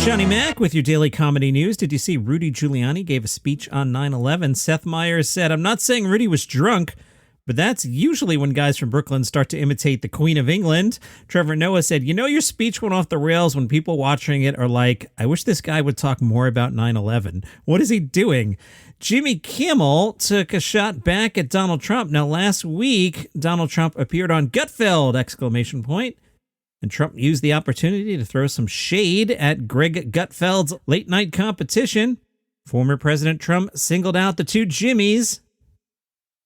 Johnny Mac with your daily comedy news. Did you see Rudy Giuliani gave a speech on 9/11? Seth Meyers said, "I'm not saying Rudy was drunk, but that's usually when guys from Brooklyn start to imitate the Queen of England." Trevor Noah said, "You know your speech went off the rails when people watching it are like, I wish this guy would talk more about 9/11. What is he doing?" Jimmy Kimmel took a shot back at Donald Trump. Now, last week, Donald Trump appeared on Gutfeld! And Trump used the opportunity to throw some shade at Greg Gutfeld's late-night competition. Former President Trump singled out the two Jimmys.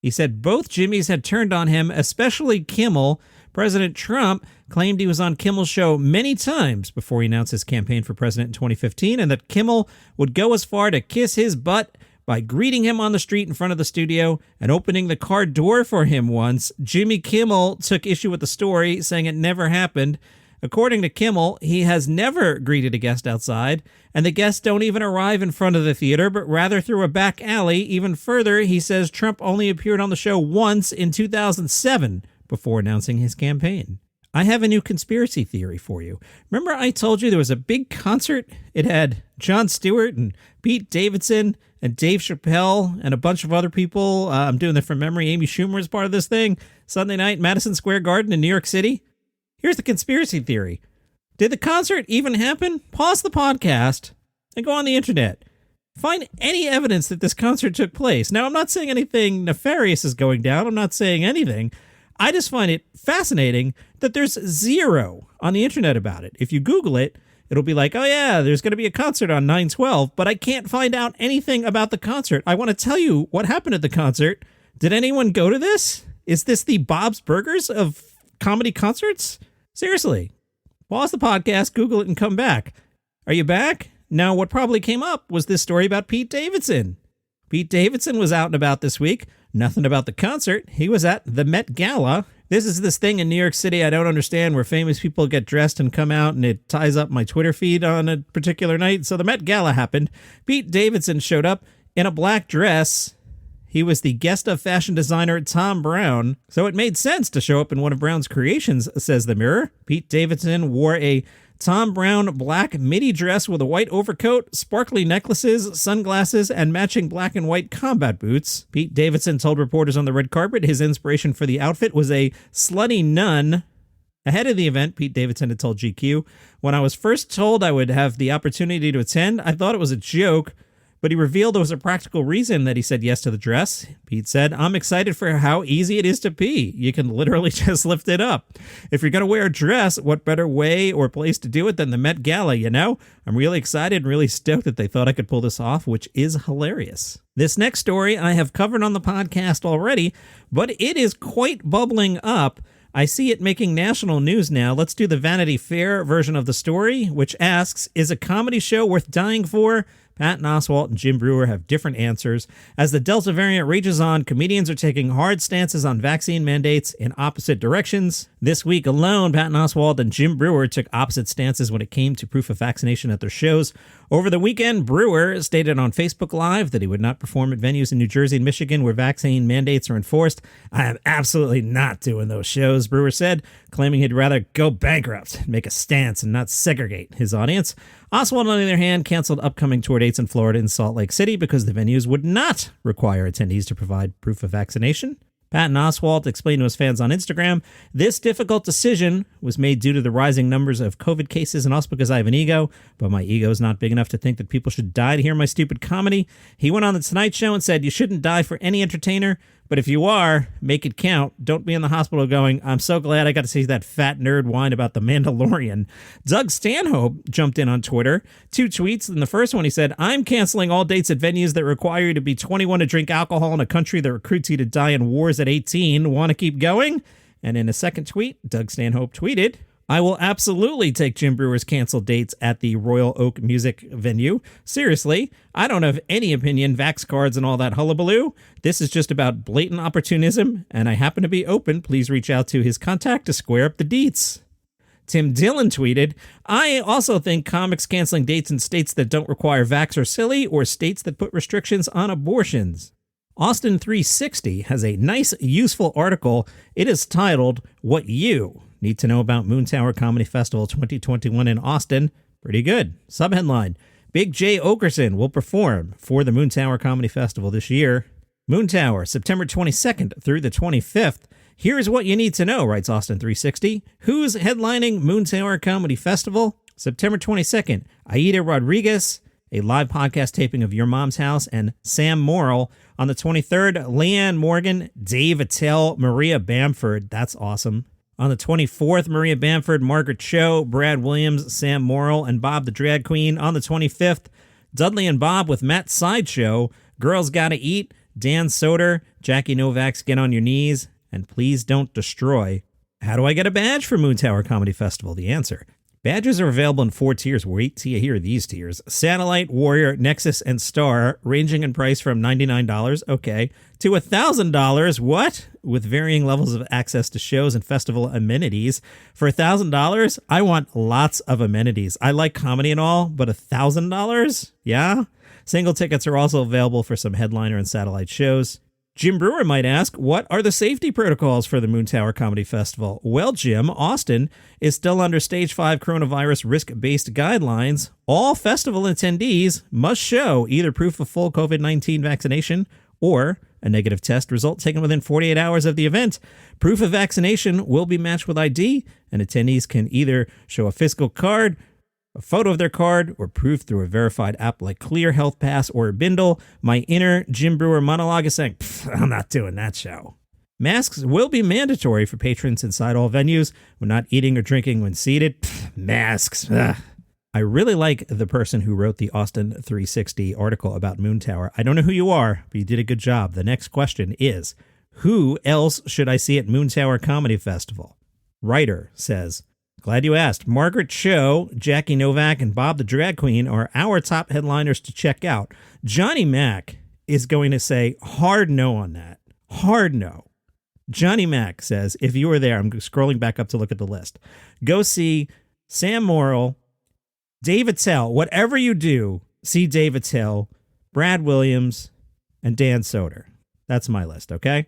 He said both Jimmys had turned on him, especially Kimmel. President Trump claimed he was on Kimmel's show many times before he announced his campaign for president in 2015, and that Kimmel would go as far to kiss his butt by greeting him on the street in front of the studio and opening the car door for him once. Jimmy Kimmel took issue with the story, saying it never happened. According to Kimmel, he has never greeted a guest outside, and the guests don't even arrive in front of the theater, but rather through a back alley. Even further, he says Trump only appeared on the show once in 2007 before announcing his campaign. I have a new conspiracy theory for you. Remember I told you there was a big concert? It had Jon Stewart and Pete Davidson and Dave Chappelle and a bunch of other people. I'm doing that from memory. Amy Schumer is part of this thing. Sunday night, Madison Square Garden in New York City. Here's the conspiracy theory. Did the concert even happen? Pause the podcast and go on the internet. Find any evidence that this concert took place. Now, I'm not saying anything nefarious is going down. I'm not saying anything. I just find it fascinating that there's zero on the internet about it. If you Google it, it'll be like, oh yeah, there's going to be a concert on 9/12, but I can't find out anything about the concert. I want to tell you what happened at the concert. Did anyone go to this? Is this the Bob's Burgers of comedy concerts? Seriously. Pause the podcast, Google it, and come back. Are you back? Now, what probably came up was this story about Pete Davidson. Pete Davidson was out and about this week. Nothing about the concert. He was at the Met Gala. This is this thing in New York City I don't understand, where famous people get dressed and come out, and it ties up my Twitter feed on a particular night. So the Met Gala happened. Pete Davidson showed up in a black dress. He was the guest of fashion designer Thom Browne, so it made sense to show up in one of Browne's creations, says the Mirror. Pete Davidson wore a Thom Browne black midi dress with a white overcoat, sparkly necklaces, sunglasses, and matching black and white combat boots. Pete Davidson told reporters on the red carpet his inspiration for the outfit was a slutty nun. Ahead of the event, Pete Davidson had told GQ, "When I was first told I would have the opportunity to attend, I thought it was a joke, but he revealed there was a practical reason that he said yes to the dress." Pete said, "I'm excited for how easy it is to pee. You can literally just lift it up. If you're going to wear a dress, what better way or place to do it than the Met Gala, you know? I'm really excited and really stoked that they thought I could pull this off, which is hilarious." This next story I have covered on the podcast already, but it is quite bubbling up. I see it making national news now. Let's do the Vanity Fair version of the story, which asks, is a comedy show worth dying for? Patton Oswalt and Jim Breuer have different answers. As the Delta variant rages on, comedians are taking hard stances on vaccine mandates in opposite directions. This week alone, Patton Oswalt and Jim Breuer took opposite stances when it came to proof of vaccination at their shows. Over the weekend, Breuer stated on Facebook Live that he would not perform at venues in New Jersey and Michigan where vaccine mandates are enforced. "I am absolutely not doing those shows," Breuer said, claiming he'd rather go bankrupt, make a stance, and not segregate his audience. Oswald, on the other hand, canceled upcoming tour dates in Florida and Salt Lake City because the venues would not require attendees to provide proof of vaccination. Patton Oswalt explained to his fans on Instagram, "This difficult decision was made due to the rising numbers of COVID cases and also because I have an ego, but my ego is not big enough to think that people should die to hear my stupid comedy." He went on The Tonight Show and said, "You shouldn't die for any entertainer, but if you are, make it count. Don't be in the hospital going, 'I'm so glad I got to see that fat nerd whine about The Mandalorian.'" Doug Stanhope jumped in on Twitter. 2 tweets. In the first one, he said, "I'm canceling all dates at venues that require you to be 21 to drink alcohol in a country that recruits you to die in wars at 18. Want to keep going?" And in a second tweet, Doug Stanhope tweeted, "I will absolutely take Jim Breuer's canceled dates at the Royal Oak Music venue. Seriously, I don't have any opinion, vax cards, and all that hullabaloo. This is just about blatant opportunism, and I happen to be open. Please reach out to his contact to square up the deets." Tim Dillon tweeted, "I also think comics canceling dates in states that don't require vax are silly, or states that put restrictions on abortions." Austin 360 has a nice, useful article. It is titled, "What You Need to Know About Moontower Comedy Festival 2021 in Austin." Pretty good. Subheadline: Big J. Okerson will perform for the Moontower Comedy Festival this year. Moontower, September 22nd through the 25th. Here's what you need to know, writes Austin 360. Who's headlining Moontower Comedy Festival? September 22nd, Aida Rodriguez, a live podcast taping of Your Mom's House, and Sam Morrill. On the 23rd, Leanne Morgan, Dave Attell, Maria Bamford. That's awesome. On the 24th, Maria Bamford, Margaret Cho, Brad Williams, Sam Morrill, and Bob the Drag Queen. On the 25th, Dudley and Bob with Matt Sideshow, Girls Gotta Eat, Dan Soder, Jackie Novak's Get on Your Knees, and Please Don't Destroy. How do I get a badge for Moontower Comedy Festival? The answer: badges are available in 4 tiers. Wait till you hear these tiers: Satellite, Warrior, Nexus, and Star, ranging in price from $99, okay, to $1,000, what? With varying levels of access to shows and festival amenities. For $1,000, I want lots of amenities. I like comedy and all, but $1,000? Yeah? Single tickets are also available for some headliner and satellite shows. Jim Breuer might ask, what are the safety protocols for the Moontower Comedy Festival? Well, Jim, Austin is still under Stage 5 coronavirus risk-based guidelines. All festival attendees must show either proof of full COVID-19 vaccination or a negative test result taken within 48 hours of the event. Proof of vaccination will be matched with ID, and attendees can either show a physical card, a photo of their card, or proof through a verified app like Clear, Health Pass, or Bindle. My inner Jim Breuer monologue is saying, I'm not doing that show. Masks will be mandatory for patrons inside all venues. We're not eating or drinking when seated. Masks. Ugh. I really like the person who wrote the Austin 360 article about Moontower. I don't know who you are, but you did a good job. The next question is, who else should I see at Moontower Comedy Festival? Writer says, glad you asked. Margaret Cho, Jackie Novak, and Bob the Drag Queen are our top headliners to check out. Johnny Mac is going to say hard no on that. Hard no. Johnny Mac says, if you were there, I'm scrolling back up to look at the list. Go see Sam Morrill, Dave Attell. Whatever you do, see Dave Attell, Brad Williams, and Dan Soder. That's my list, okay?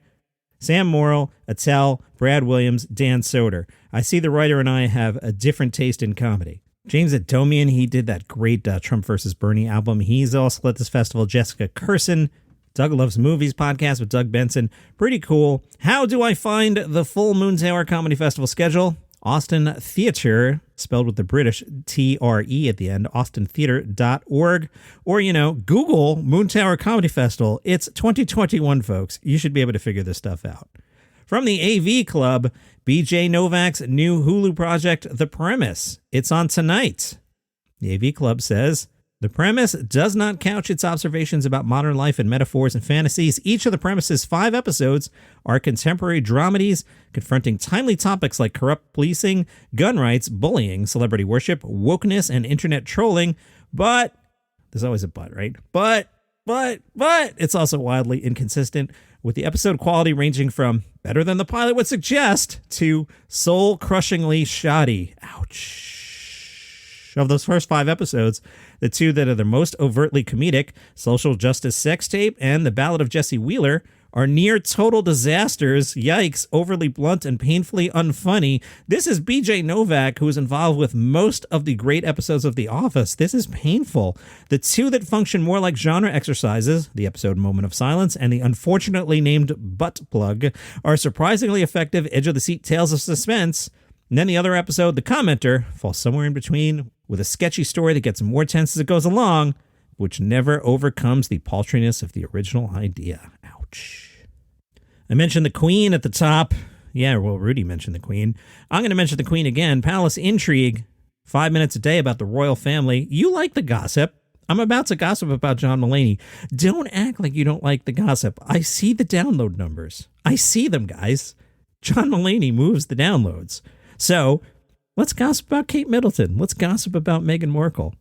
Sam Morrill, Attell, Brad Williams, Dan Soder. I see the writer and I have a different taste in comedy. James Adomian, he did that great Trump vs. Bernie album. He's also at this festival. Jessica Curson, Doug Loves Movies podcast with Doug Benson. Pretty cool. How do I find the full Moontower Comedy Festival schedule? Austin Theatre, spelled with the British T-R-E at the end, austintheatre.org. Or, Google Moontower Comedy Festival. It's 2021, folks. You should be able to figure this stuff out. From the AV Club, BJ Novak's new Hulu project, The Premise. It's on tonight. The AV Club says, The Premise does not couch its observations about modern life and metaphors and fantasies. Each of The Premise's 5 episodes are contemporary dramedies confronting timely topics like corrupt policing, gun rights, bullying, celebrity worship, wokeness, and internet trolling. But, there's always a but, right? But, it's also wildly inconsistent, with the episode quality ranging from better than the pilot would suggest to soul-crushingly shoddy. Ouch. Of those first 5 episodes, the 2 that are the most overtly comedic, Social Justice Sex Tape and The Ballad of Jesse Wheeler, are near total disasters. Yikes, overly blunt and painfully unfunny. This is BJ Novak, who is involved with most of the great episodes of The Office. This is painful. The 2 that function more like genre exercises, the episode Moment of Silence and the unfortunately named Butt Plug, are surprisingly effective edge-of-the-seat tales of suspense. And then the other episode, The Commenter, falls somewhere in between, with a sketchy story that gets more tense as it goes along, which never overcomes the paltriness of the original idea. Ouch. I mentioned the Queen at the top. Yeah, well, Rudy mentioned the Queen. I'm going to mention the Queen again. Palace Intrigue, 5 minutes a day about the royal family. You like the gossip. I'm about to gossip about John Mulaney. Don't act like you don't like the gossip. I see the download numbers. I see them, guys. John Mulaney moves the downloads. So let's gossip about Kate Middleton. Let's gossip about Meghan Markle.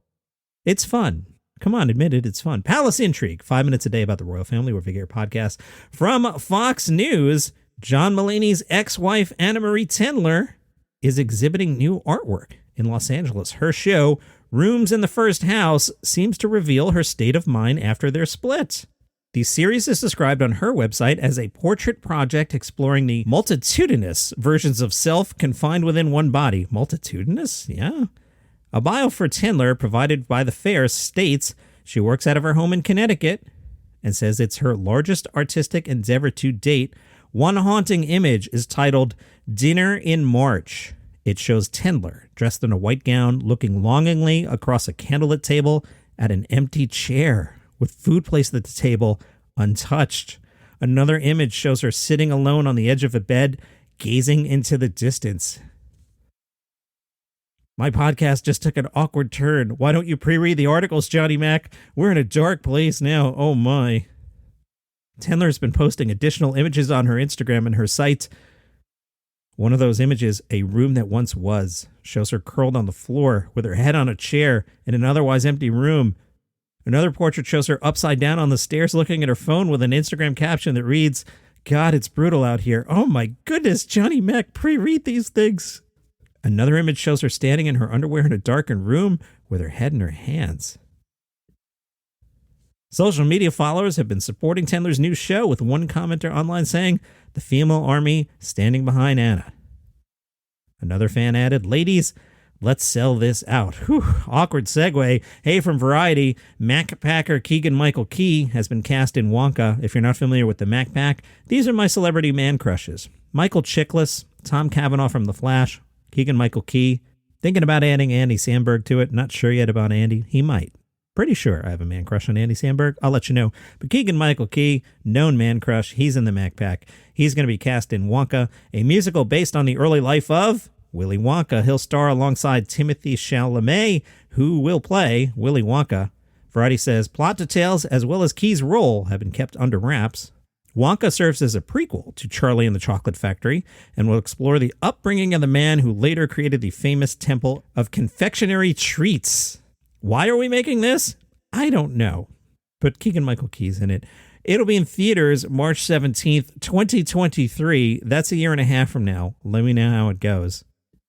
It's fun. Come on, admit it, it's fun. Palace Intrigue, 5 minutes a day about the royal family. We're Figure podcast. From Fox News, John Mulaney's ex-wife, Annamarie Tendler, is exhibiting new artwork in Los Angeles. Her show, Rooms in the First House, seems to reveal her state of mind after their split. The series is described on her website as a portrait project exploring the multitudinous versions of self confined within one body. Multitudinous? Yeah. A bio for Tendler provided by the fair states she works out of her home in Connecticut and says it's her largest artistic endeavor to date. One haunting image is titled Dinner in March. It shows Tendler dressed in a white gown, looking longingly across a candlelit table at an empty chair with food placed at the table untouched. Another image shows her sitting alone on the edge of a bed, gazing into the distance. My podcast just took an awkward turn. Why don't you pre-read the articles, Johnny Mac? We're in a dark place now. Oh my. Tendler's been posting additional images on her Instagram and her site. One of those images, a room that once was, shows her curled on the floor with her head on a chair in an otherwise empty room. Another portrait shows her upside down on the stairs looking at her phone with an Instagram caption that reads, God, it's brutal out here. Oh my goodness, Johnny Mac, pre-read these things. Another image shows her standing in her underwear in a darkened room with her head in her hands. Social media followers have been supporting Tendler's new show, with one commenter online saying, the female army standing behind Anna. Another fan added, ladies, let's sell this out. Whew, awkward segue. Hey, from Variety, Packer Keegan-Michael Key has been cast in Wonka. If you're not familiar with the Pack, these are my celebrity man crushes. Michael Chiklis, Tom Cavanaugh from The Flash, Keegan-Michael Key. Thinking about adding Andy Samberg to it. Not sure yet about Andy. He might. Pretty sure I have a man crush on Andy Samberg. I'll let you know. But Keegan-Michael Key, known man crush. He's in the Pack. He's going to be cast in Wonka, a musical based on the early life of Willy Wonka. He'll star alongside Timothée Chalamet, who will play Willy Wonka. Variety says plot details as well as Key's role have been kept under wraps. Wonka serves as a prequel to Charlie and the Chocolate Factory and will explore the upbringing of the man who later created the famous Temple of Confectionery Treats. Why are we making this? I don't know. But Keegan-Michael Key's in it. It'll be in theaters March 17th, 2023. That's a year and a half from now. Let me know how it goes.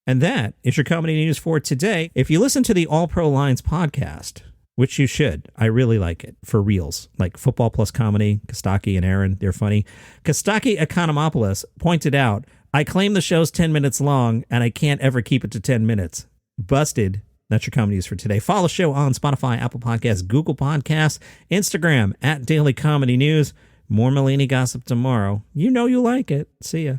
And that is your comedy news for today. If you listen to the All Pro Lines podcast, which you should, I really like it, for reals, like Football Plus Comedy, Kostaki and Aaron, they're funny. Kostaki Economopoulos pointed out, I claim the show's 10 minutes long, and I can't ever keep it to 10 minutes. Busted. That's your comedy news for today. Follow the show on Spotify, Apple Podcasts, Google Podcasts, Instagram, @Daily Comedy News. More Mulaney gossip tomorrow. You know you like it. See ya.